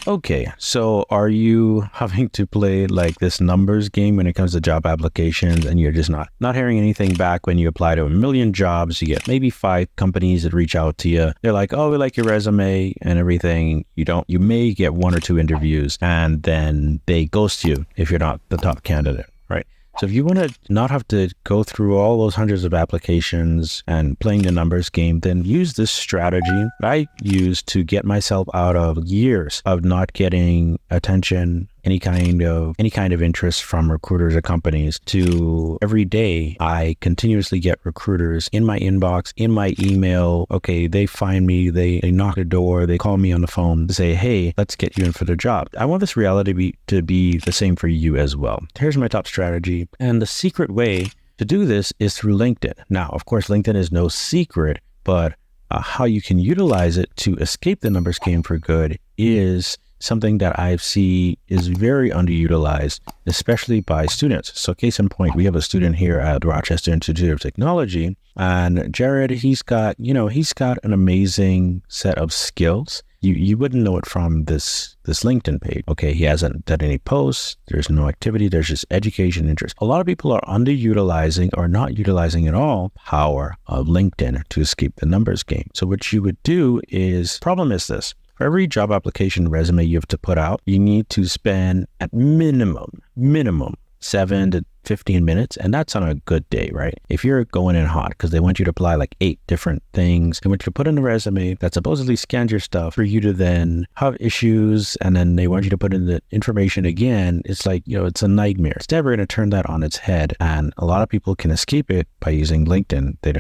Okay, so are you having to play like this numbers game when it comes to job applications, and you're just not hearing anything back when you apply to a million jobs? You get maybe 5 companies that reach out to you. They're like, "Oh, we like your resume and everything." You may get 1 or 2 interviews, and then they ghost you if you're not the top candidate, right? So if you want to not have to go through all those hundreds of applications and playing the numbers game, then use this strategy I use to get myself out of years of not getting attention, any kind of interest from recruiters or companies, to every day I continuously get recruiters in my inbox, in my email. Okay, they find me, they knock the door, they call me on the phone to say, "Hey, let's get you in for the job." I want this reality to be the same for you as well. Here's my top strategy. And the secret way to do this is through LinkedIn. Now, of course, LinkedIn is no secret, but how you can utilize it to escape the numbers game for good is something that I see is very underutilized, especially by students. So case in point, we have a student here at Rochester Institute of Technology, and Jared, he's got an amazing set of skills. You wouldn't know it from this LinkedIn page. Okay, he hasn't done any posts, there's no activity, there's just education interest. A lot of people are underutilizing or not utilizing at all power of LinkedIn to escape the numbers game. So what you would do is, problem is this: for every job application resume you have to put out, you need to spend at minimum 7 to 15 minutes, and that's on a good day, right? If you're going in hot because they want you to apply like 8 different things, they want you to put in a resume that supposedly scans your stuff for you to then have issues, and then they want you to put in the information again. It's like, it's a nightmare. It's never going to turn that on its head, and a lot of people can escape it by using LinkedIn. They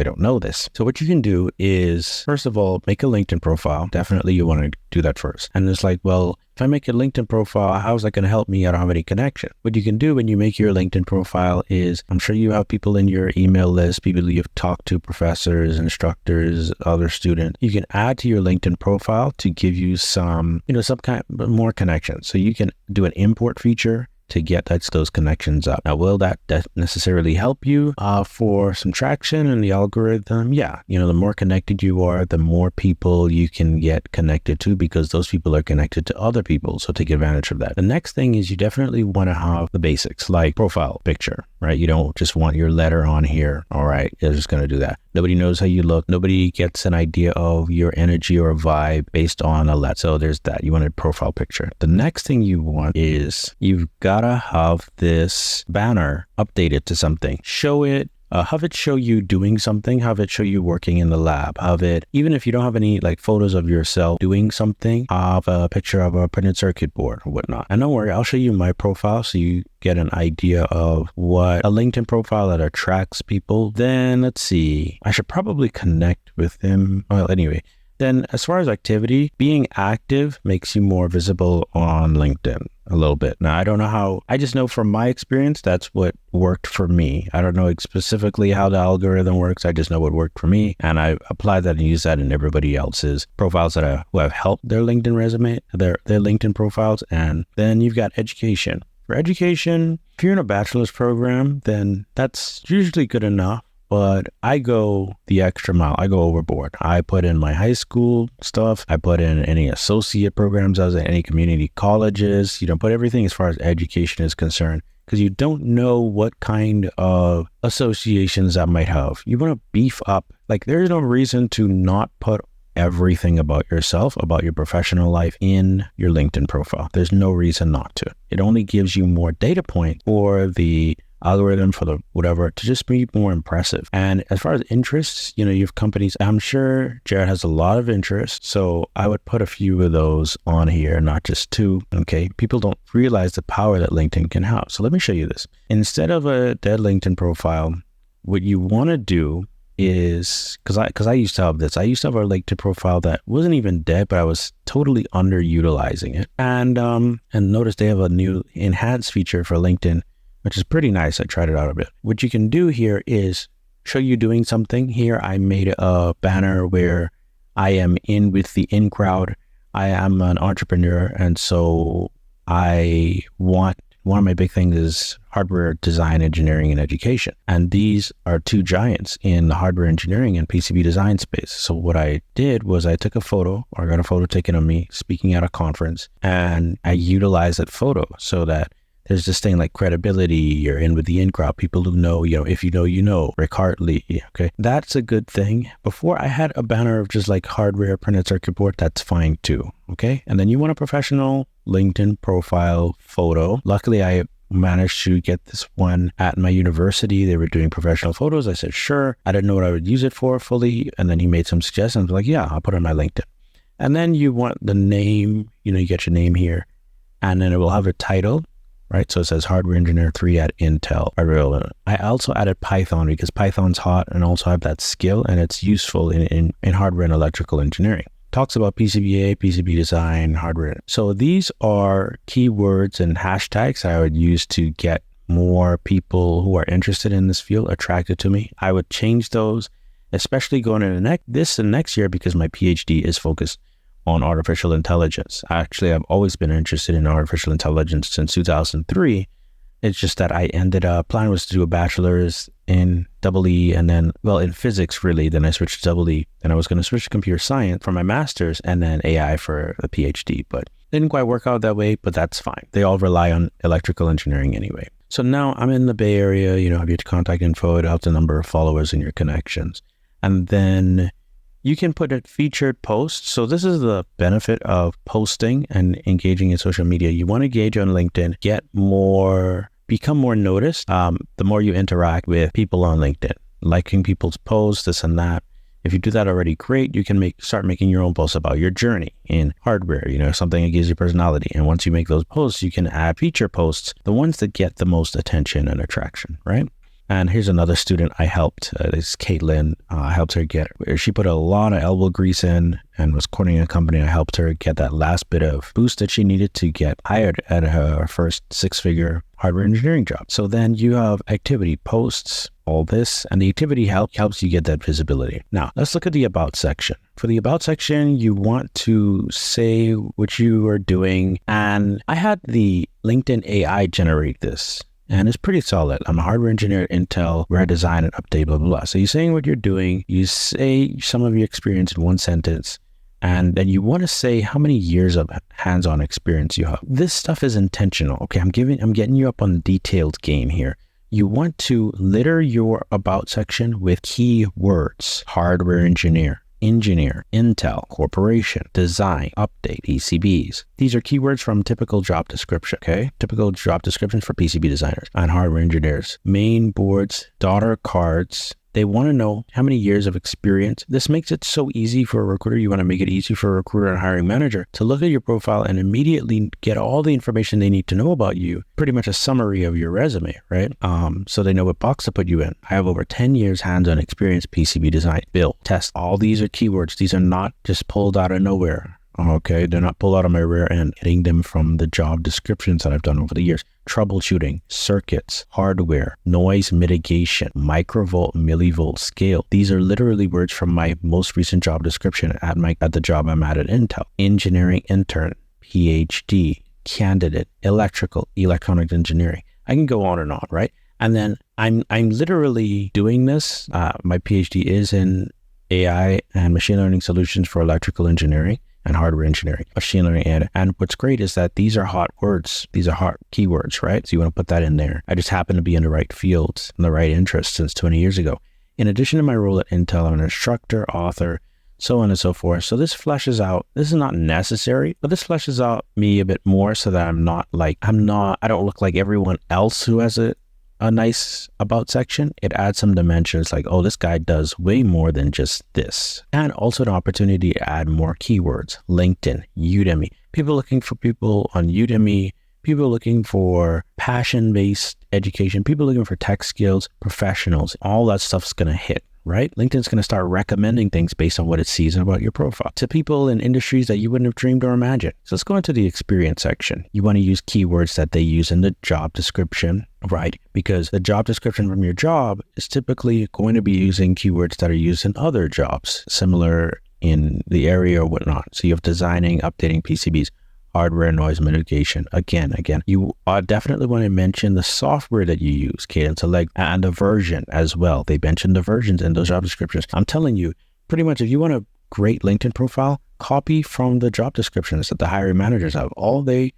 don't know this. So what you can do is, first of all, make a LinkedIn profile. Definitely you want to do that first. And it's like, well, if I make a LinkedIn profile, how's that going to help me? I don't have any connection. What you can do when you make your LinkedIn profile is, I'm sure you have people in your email list, people you've talked to, professors, instructors, other students. You can add to your LinkedIn profile to give you some kind of more connections. So you can do an import feature to get those connections up. Now, will that necessarily help you for some traction in the algorithm? Yeah. The more connected you are, the more people you can get connected to, because those people are connected to other people. So take advantage of that. The next thing is, you definitely want to have the basics, like profile picture, right? You don't just want your letter on here. All right, you're just going to do that. Nobody knows how you look. Nobody gets an idea of your energy or vibe based on a letter. So there's that. You want a profile picture. The next thing you want is, you've got to have this banner updated to something. Show it, have it show you doing something, have it show you working in the lab, have it, even if you don't have any like photos of yourself doing something, have a picture of a printed circuit board or whatnot. And don't worry, I'll show you my profile so you get an idea of what a LinkedIn profile that attracts people. Then let's see, I should probably connect with him. Well, anyway, then as far as activity, being active makes you more visible on LinkedIn a little bit. Now, I don't know how, I just know from my experience, that's what worked for me. I don't know specifically how the algorithm works. I just know what worked for me. And I apply that and use that in everybody else's profiles who have helped their LinkedIn resume, their LinkedIn profiles. And then you've got education. For education, if you're in a bachelor's program, then that's usually good enough. But I go the extra mile. I go overboard. I put in my high school stuff. I put in any associate programs I was at, any community colleges. Put everything as far as education is concerned, because you don't know what kind of associations that might have. You want to beef up. Like, there's no reason to not put everything about yourself, about your professional life in your LinkedIn profile. There's no reason not to. It only gives you more data point for the algorithm, for the whatever, to just be more impressive. And as far as interests, you have companies. I'm sure Jared has a lot of interests, so I would put a few of those on here, not just 2. Okay, people don't realize the power that LinkedIn can have. So let me show you this. Instead of a dead LinkedIn profile, what you want to do is, because I used to have this. I used to have a LinkedIn profile that wasn't even dead, but I was totally underutilizing it. And notice they have a new enhanced feature for LinkedIn, which is pretty nice. I tried it out a bit. What you can do here is show you doing something. Here I made a banner where I am in with the in crowd. I am an entrepreneur, and so I want one of my big things is hardware design, engineering, and education. And these are two giants in the hardware engineering and PCB design space. So what I did was I took a photo, or I got a photo taken of me speaking at a conference, and I utilized that photo so that there's this thing like credibility. You're in with the in crowd. People who know, if you know, you know. Rick Hartley. Okay. That's a good thing. Before, I had a banner of just like hardware, printed circuit board. That's fine too. Okay. And then you want a professional LinkedIn profile photo. Luckily, I managed to get this one at my university. They were doing professional photos. I said, sure. I didn't know what I would use it for fully. And then he made some suggestions. I was like, yeah, I'll put it on my LinkedIn. And then you want the name, you get your name here, and then it will have a title. Right, so it says Hardware Engineer 3 at Intel. I also added Python because Python's hot and also have that skill, and it's useful in hardware and electrical engineering. Talks about PCBA, PCB design, hardware. So these are keywords and hashtags I would use to get more people who are interested in this field attracted to me. I would change those, especially going into this and next year, because my PhD is focused on artificial intelligence. Actually, I've always been interested in artificial intelligence since 2003. It's just that I ended up, plan was to do a bachelor's in EE and then, in physics really, then I switched to EE. Then I was going to switch to computer science for my master's and then AI for the PhD, but it didn't quite work out that way, but that's fine. They all rely on electrical engineering anyway. So now I'm in the Bay Area, have your contact info, it helps the number of followers and your connections. And then you can put a featured post. So this is the benefit of posting and engaging in social media. You want to engage on LinkedIn, become more noticed. The more you interact with people on LinkedIn, liking people's posts, this and that. If you do that already, great. You can start making your own posts about your journey in hardware, something that gives you personality. And once you make those posts, you can add feature posts, the ones that get the most attention and attraction, right? And here's another student I helped. This is Caitlin. I helped her she put a lot of elbow grease in and was courting a company. I helped her get that last bit of boost that she needed to get hired at her first 6-figure hardware engineering job. So then you have activity posts, all this, and the activity helps you get that visibility. Now, let's look at the about section. For the about section, you want to say what you are doing. And I had the LinkedIn AI generate this. And it's pretty solid. I'm a hardware engineer at Intel, where I design and update, blah, blah, blah. So you're saying what you're doing, you say some of your experience in one sentence, and then you want to say how many years of hands-on experience you have. This stuff is intentional. Okay, I'm getting you up on the detailed game here. You want to litter your about section with keywords: hardware engineer, Intel, corporation, design, update, PCBs. These are keywords from typical job description, okay? Typical job descriptions for PCB designers and hardware engineers. Main boards, daughter cards. They want to know how many years of experience. This makes it so easy for a recruiter. You want to make it easy for a recruiter and hiring manager to look at your profile and immediately get all the information they need to know about you. Pretty much a summary of your resume, right? So they know what box to put you in. I have over 10 years hands-on experience PCB design, build, test. All these are keywords. These are not just pulled out of nowhere. Okay, they're not pulled out of my rear end, getting them from the job descriptions that I've done over the years. Troubleshooting, circuits, hardware, noise mitigation, microvolt, millivolt scale. These are literally words from my most recent job description at the job I'm at Intel. Engineering intern, PhD, candidate, electronic engineering. I can go on and on, right? And then I'm literally doing this. My PhD is in AI and machine learning solutions for electrical engineering and hardware engineering, machine learning. And what's great is that these are hot words. These are hot keywords, right? So you want to put that in there. I just happen to be in the right fields and the right interest since 20 years ago. In addition to my role at Intel, I'm an instructor, author, so on and so forth. So this fleshes out, this is not necessary, but this fleshes out me a bit more so that I don't look like everyone else who has a nice about section. It adds some dimensions like, oh, this guy does way more than just this. And also an opportunity to add more keywords. LinkedIn, Udemy. People looking for people on Udemy, people looking for passion-based education, people looking for tech skills, professionals. All that stuff's going to hit, right? LinkedIn's going to start recommending things based on what it sees about your profile to people in industries that you wouldn't have dreamed or imagined. So let's go into the experience section. You want to use keywords that they use in the job description, right? Because the job description from your job is typically going to be using keywords that are used in other jobs, similar in the area or whatnot. So you have designing, updating PCBs. hardware noise mitigation. Again, you definitely want to mention the software that you use, Cadence Select, and the version as well. They mention the versions in those job descriptions. I'm telling you, pretty much if you want a great LinkedIn profile, copy from the job descriptions that the hiring managers have. All they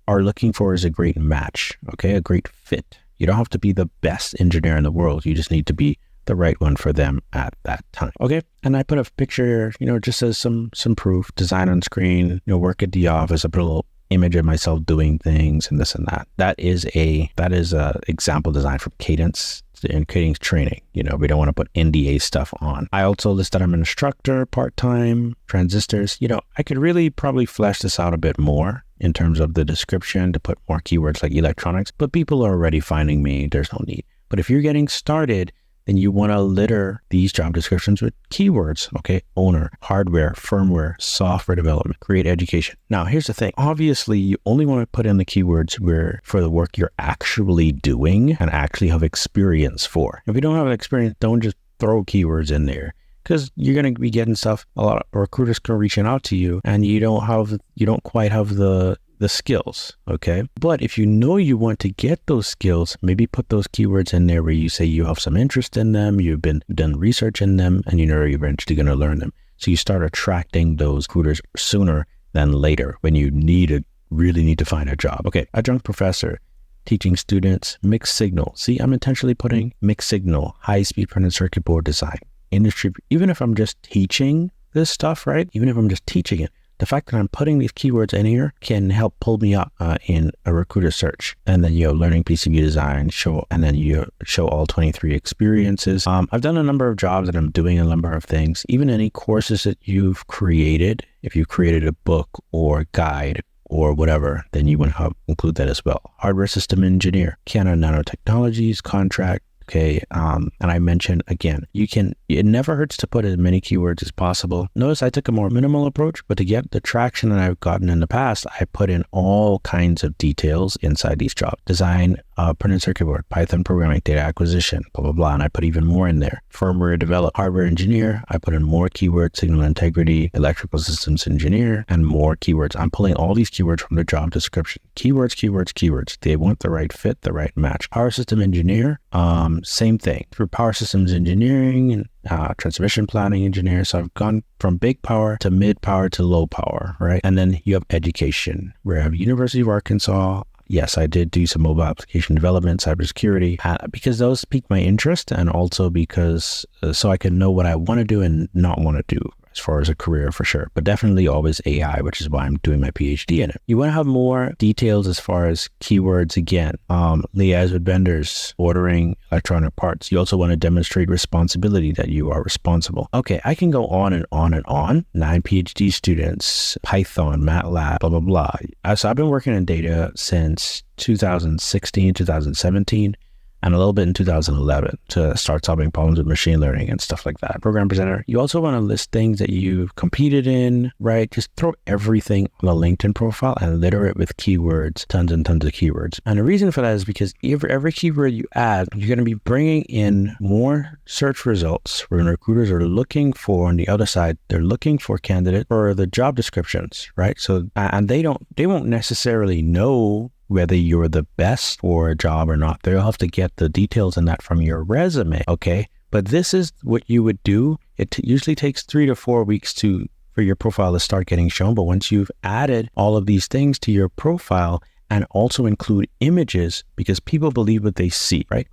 are looking for is a great match, okay? A great fit. You don't have to be the best engineer in the world. You just need to be the right one for them at that time. Okay. And I put a picture, just as some proof, design on screen, work at the office. I put a little image of myself doing things and this and that. That is a example design from Cadence in Cadence training. We don't want to put NDA stuff on. I also listed I'm an instructor, part-time, transistors. I could really probably flesh this out a bit more in terms of the description to put more keywords like electronics, but people are already finding me. There's no need. But if you're getting started, then you want to litter these job descriptions with keywords, okay? Owner, hardware, firmware, software development, create education. Now, here's the thing. Obviously, you only want to put in the keywords for the work you're actually doing and actually have experience for. If you don't have experience, don't just throw keywords in there, because you're going to be getting stuff. A lot of recruiters are reaching out to you and you don't quite have the skills, okay? But if you know you want to get those skills, maybe put those keywords in there where you say you have some interest in them, you've done research in them, and you're eventually going to learn them. So you start attracting those recruiters sooner than later when you really need to find a job. Okay, adjunct professor, teaching students mixed signal. See, I'm intentionally putting mixed signal, high-speed printed circuit board design, industry. Even if I'm just teaching this stuff, right? Even if I'm just teaching it, the fact that I'm putting these keywords in here can help pull me up in a recruiter search. And then learning PCB design, and then you show all 23 experiences. I've done a number of jobs and I'm doing a number of things. Even any courses that you've created, if you created a book or guide or whatever, then you want to include that as well. Hardware system engineer, Canon Nanotechnologies, contract. Okay, and I mentioned again, it never hurts to put as many keywords as possible. Notice I took a more minimal approach, but to get the traction that I've gotten in the past, I put in all kinds of details inside these jobs. Design, printed circuit board, Python programming, data acquisition, blah, blah, blah. And I put even more in there. Firmware develop, hardware engineer. I put in more keywords, signal integrity, electrical systems engineer, and more keywords. I'm pulling all these keywords from the job description. Keywords. They want the right fit, the right match. Power system engineer, same thing. For power systems engineering and transmission planning engineer. So I've gone from big power to mid power to low power, right? And then you have education, where I have University of Arkansas. Yes, I did do some mobile application development, cybersecurity, because those piqued my interest, and also because so I can know what I want to do and not want to do as far as a career for sure. But definitely always AI, which is why I'm doing my PhD in it. You want to have more details as far as keywords again. Liaise with vendors, ordering electronic parts. You also want to demonstrate responsibility, that you are responsible. Okay, I can go on and on and on. 9 PhD students, Python, MATLAB, blah, blah, blah. So I've been working in data since 2016, 2017. And a little bit in 2011 to start solving problems with machine learning and stuff like that. Program presenter. You also want to list things that you've competed in, right? Just throw everything on a LinkedIn profile and litter it with keywords, tons and tons of keywords. And the reason for that is because every keyword you add, you're going to be bringing in more search results when recruiters are looking for, on the other side, they're looking for candidates for the job descriptions, right? So, and they won't necessarily know whether you're the best for a job or not. They'll have to get the details in that from your resume, okay? But this is what you would do. It usually takes 3 to 4 weeks for your profile to start getting shown. But once you've added all of these things to your profile and also include images, because people believe what they see, right?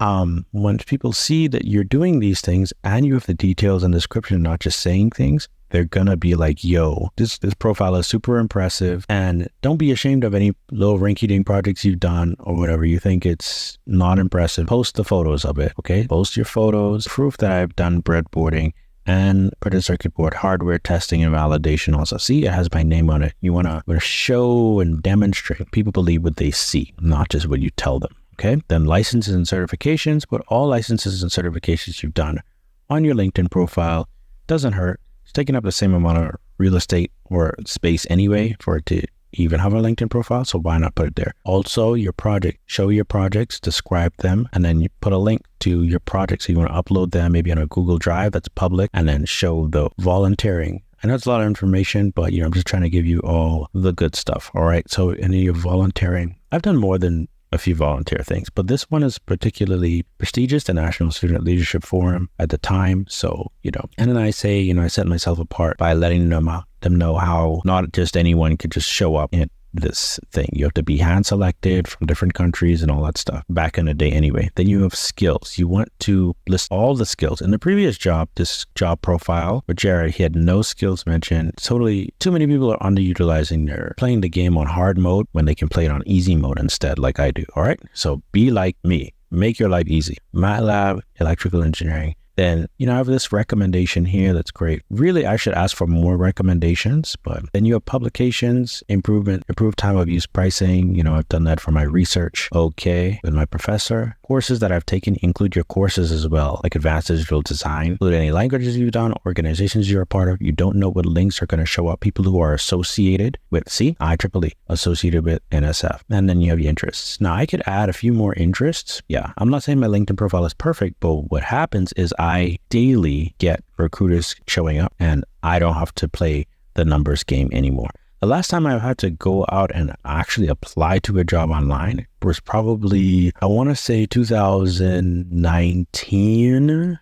Once people see that you're doing these things and you have the details and description, not just saying things, they're gonna be like, yo, this profile is super impressive. And don't be ashamed of any little rinky-dink projects you've done or whatever you think it's not impressive. Post the photos of it, okay? Post your photos, proof that I've done breadboarding and printed circuit board hardware testing and validation also. See, it has my name on it. You wanna show and demonstrate. People believe what they see, not just what you tell them, okay? Then licenses and certifications, put all licenses and certifications you've done on your LinkedIn profile. Doesn't hurt. It's taking up the same amount of real estate or space anyway for it to even have a LinkedIn profile, so why not put it there? Also, your project, show your projects, describe them, and then you put a link to your project. So you want to upload them maybe on a Google Drive that's public, and then show the volunteering I know it's a lot of information, but I'm just trying to give you all the good stuff. All right. So in your volunteering, I've done more than a few volunteer things, but this one is particularly prestigious, the National Student Leadership Forum at the time. So, and then I say, I set myself apart by letting them know how not just anyone could just show up in this thing. You have to be hand selected from different countries and all that stuff back in the day anyway. Then you have skills. You want to list all the skills. In the previous job, this job profile with Jared, he had no skills mentioned. Totally, too many people are underutilizing their playing the game on hard mode when they can play it on easy mode instead, like I do. All right. So be like me. Make your life easy. MATLAB, electrical engineering. Then, I have this recommendation here. That's great. Really, I should ask for more recommendations, but then you have publications, improved time of use pricing. I've done that for my research. Okay. With my professor. Courses that I've taken include your courses as well, like advanced digital design, include any languages you've done, organizations you're a part of. You don't know what links are going to show up. People who are associated with, IEEE, associated with NSF. And then you have your interests. Now, I could add a few more interests. Yeah. I'm not saying my LinkedIn profile is perfect, but what happens is I daily get recruiters showing up and I don't have to play the numbers game anymore. The last time I had to go out and actually apply to a job online was probably, I want to say 2019.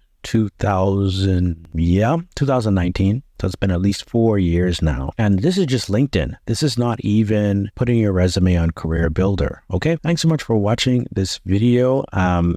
So it's been at least 4 years now. And this is just LinkedIn. This is not even putting your resume on Career Builder. Okay. Thanks so much for watching this video.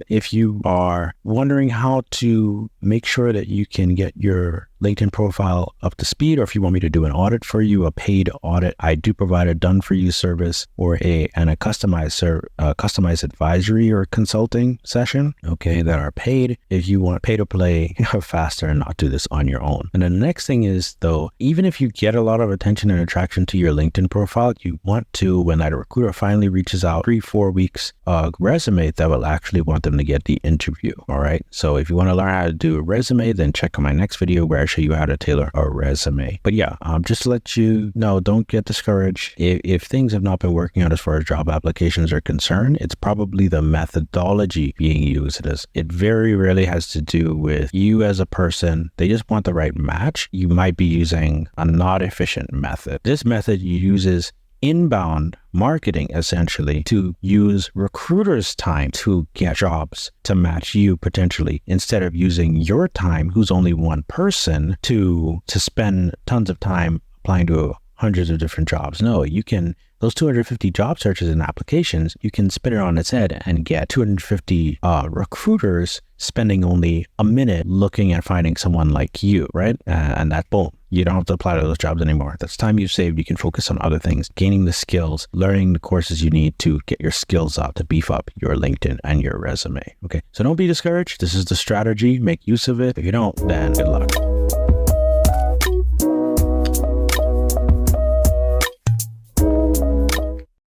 If you are wondering how to make sure that you can get your LinkedIn profile up to speed, or if you want me to do an audit for you, a paid audit, I do provide a done for you service or a customized advisory or consulting session, okay, that are paid if you want pay to play faster and not do this on your own. And the next thing is, though, even if you get a lot of attention and attraction to your LinkedIn profile, you want to, when that recruiter finally reaches out 3-4 weeks, resume that will actually want them to get the interview. All right. So if you want to learn how to do a resume, then check out my next video where I show you how to tailor a resume. But yeah, just to let you know, don't get discouraged. If things have not been working out as far as job applications are concerned, it's probably the methodology being used. It very rarely has to do with you as a person. They just want the right match. You might be using a not efficient method. This method uses inbound marketing essentially to use recruiters' time to get jobs to match you potentially, instead of using your time, who's only one person, to spend tons of time applying to hundreds of different jobs. No, you can, those 250 job searches and applications, you can spin it on its head and get 250 recruiters spending only a minute looking at finding someone like you, right? And that, boom, you don't have to apply to those jobs anymore. That's time you've saved. You can focus on other things, gaining the skills, learning the courses you need to get your skills up, to beef up your LinkedIn and your resume. Okay, so don't be discouraged. This is the strategy. Make use of it. If you don't, then good luck.